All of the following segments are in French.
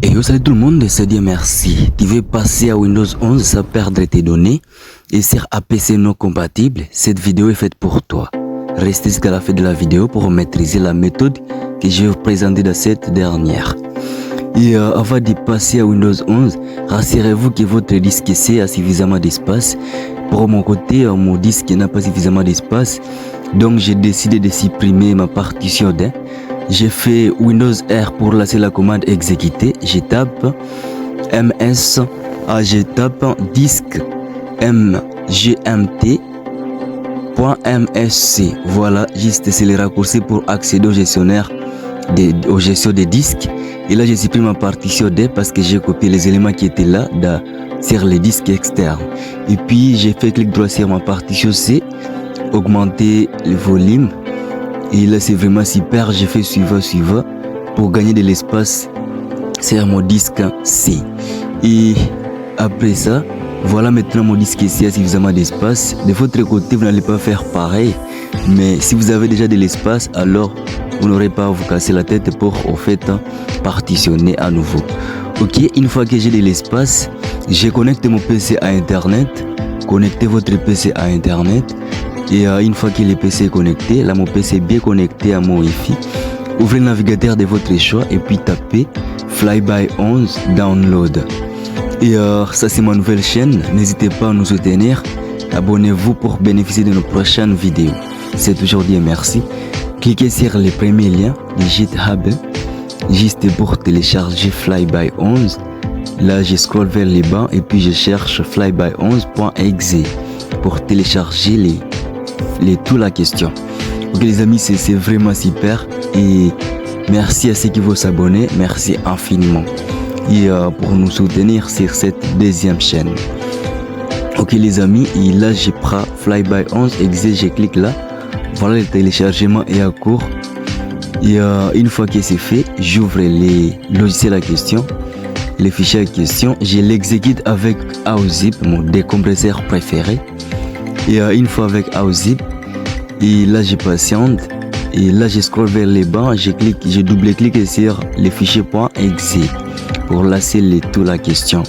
Et yo, salut tout le monde, c'est Dieu merci. Tu veux passer à Windows 11 sans perdre tes données et sur APC non compatible, cette vidéo est faite pour toi. Restez jusqu'à la fin de la vidéo pour maîtriser la méthode que je vais vous présenter dans cette dernière. Et avant de passer à Windows 11, rassurez-vous que votre disque C a suffisamment d'espace. Pour mon côté, mon disque n'a pas suffisamment d'espace, donc j'ai décidé de supprimer ma partition D. J'ai fait Windows R pour lancer la commande exécuter. Je tape ms, je tape disque mgmt.msc. Voilà, juste c'est le raccourci pour accéder au gestionnaire aux gestions des disques. Et là, je supprime ma partition D parce que j'ai copié les éléments qui étaient là sur les disques externes. Et puis, j'ai fait clic droit sur ma partition C, augmenter le volume. Et là, c'est vraiment super. J'ai fait suivant pour gagner de l'espace sur mon disque C. Et après ça, voilà maintenant mon disque C a suffisamment d'espace. De votre côté, vous n'allez pas faire pareil. Mais si vous avez déjà de l'espace, alors vous n'aurez pas à vous casser la tête pour au fait partitionner à nouveau. Ok, une fois que j'ai de l'espace, je connecte mon PC à internet. Connectez votre PC à internet. Et une fois que le PC est connecté, là mon PC est bien connecté à mon Wi-Fi. Ouvrez le navigateur de votre choix et puis tapez Flyby 11 Download. Et ça c'est ma nouvelle chaîne. N'hésitez pas à nous soutenir. Abonnez-vous pour bénéficier de nos prochaines vidéos. C'est toujours Dieu merci. Cliquez sur le premier lien de GitHub juste pour télécharger Flyby 11. Là je scroll vers le bas et puis je cherche flyby11.exe pour télécharger toute la question. Ok les amis, c'est vraiment super et merci à ceux qui vont s'abonner, merci infiniment et pour nous soutenir sur cette deuxième chaîne. Ok les amis, et là je prends Flyby 11 exe, je clique là, voilà le téléchargement est à court et une fois que c'est fait, j'ouvre les logiciels à question, les fichiers à question, je l'exécute avec AOZip, mon décompresseur préféré. Et une fois avec AOZip, et là je patiente, et là je scroll vers les bas, je double-clique sur le fichier .exe pour lancer tout la question.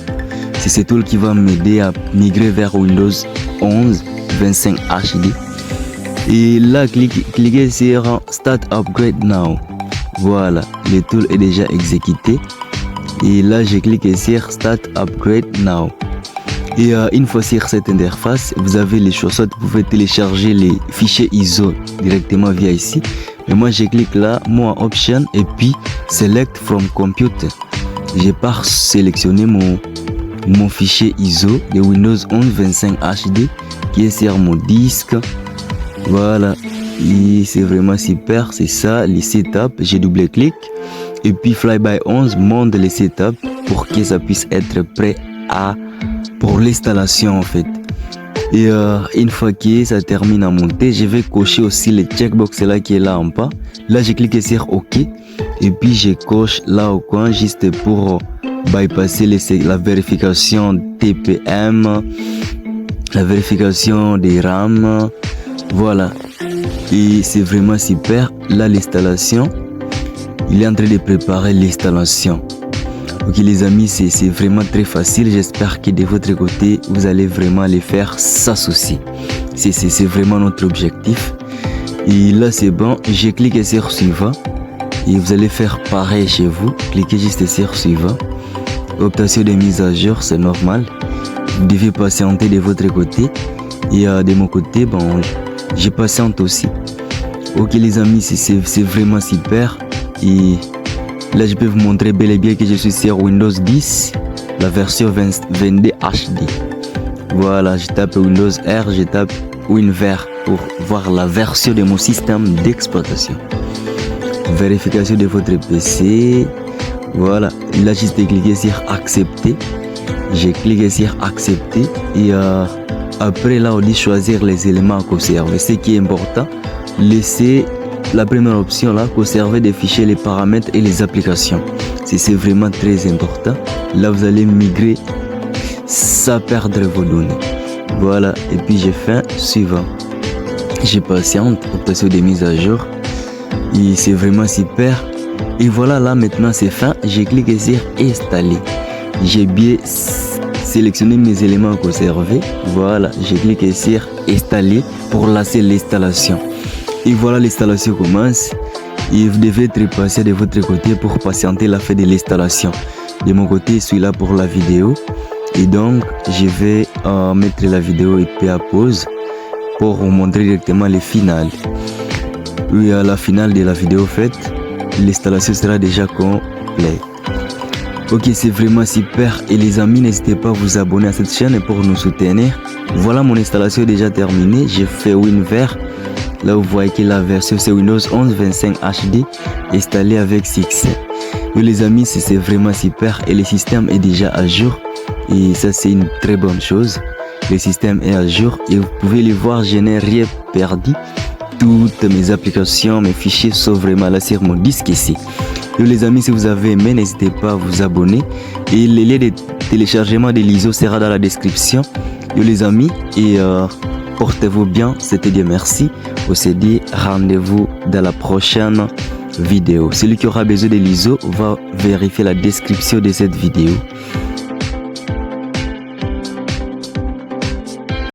C'est ce tool qui va m'aider à migrer vers Windows 11 25 HD. Et là cliquez sur Start Upgrade Now. Voilà, le tool est déjà exécuté. Et là je clique sur Start Upgrade Now. Et une fois sur cette interface, vous avez les choix, soit vous pouvez télécharger les fichiers ISO directement via ici. Mais moi je clique là, moi Option et puis Select from Computer. Je pars sélectionner mon fichier ISO de Windows 11 25 HD qui est sur mon disque. Voilà, et c'est vraiment super, c'est ça, les setup, j'ai double-clic. Et puis Flyby 11 monte les setup pour que ça puisse être prêt pour l'installation en fait. Et une fois que ça termine à monter, je vais cocher aussi le checkbox là qui est là en bas. Là je clique sur OK et puis je coche là au coin juste pour bypasser la vérification TPM, la vérification des RAM. Voilà, et c'est vraiment super. Là l'installation, il est en train de préparer l'installation. Ok les amis, c'est vraiment très facile. J'espère que de votre côté, vous allez vraiment les faire sans souci. C'est vraiment notre objectif. Et là c'est bon, j'ai cliqué sur suivant. Et vous allez faire pareil chez vous. Cliquez juste sur suivant. Optation de mise à jour, c'est normal. Vous devez patienter de votre côté. Et de mon côté, bon, je patiente aussi. Ok les amis, c'est vraiment super. Et là, je peux vous montrer bel et bien que je suis sur Windows 10, la version 22 HD. Voilà, je tape Windows R, je tape WinVer pour voir la version de mon système d'exploitation. Vérification de votre PC. Voilà, là, juste cliquer sur accepter. J'ai cliqué sur accepter et après là, on dit choisir les éléments à conserver. Ce qui est important, laissez la première option là, conserver des fichiers, les paramètres et les applications. C'est vraiment très important. Là vous allez migrer sans perdre vos données. Voilà, et puis j'ai fait suivant. J'ai patiente, option de mise à jour. Et c'est vraiment super. Et voilà, là maintenant c'est fin. Je clique sur installer. J'ai bien sélectionné mes éléments conservés. Voilà, je clique sur installer pour lancer l'installation. Et voilà, l'installation commence. Et vous devez être patient de votre côté pour patienter la fin de l'installation. De mon côté, je suis là pour la vidéo. Et donc, je vais mettre la vidéo et puis à pause pour vous montrer directement le final. Oui, à la finale de la vidéo faite, l'installation sera déjà complète. Ok, c'est vraiment super. Et les amis, n'hésitez pas à vous abonner à cette chaîne pour nous soutenir. Voilà, mon installation est déjà terminée. J'ai fait WinVer. Là, vous voyez que la version c'est Windows 11 25 HD installée avec succès. Oui, les amis, c'est vraiment super. Et le système est déjà à jour. Et ça, c'est une très bonne chose. Le système est à jour. Et vous pouvez le voir, je n'ai rien perdu. Toutes mes applications, mes fichiers sont vraiment là sur mon disque ici. Et les amis, si vous avez aimé, n'hésitez pas à vous abonner. Et le lien de téléchargement de l'ISO sera dans la description. Et les amis, et portez-vous bien. C'était Dieu merci. On se dit rendez-vous dans la prochaine vidéo. Celui qui aura besoin de l'ISO va vérifier la description de cette vidéo.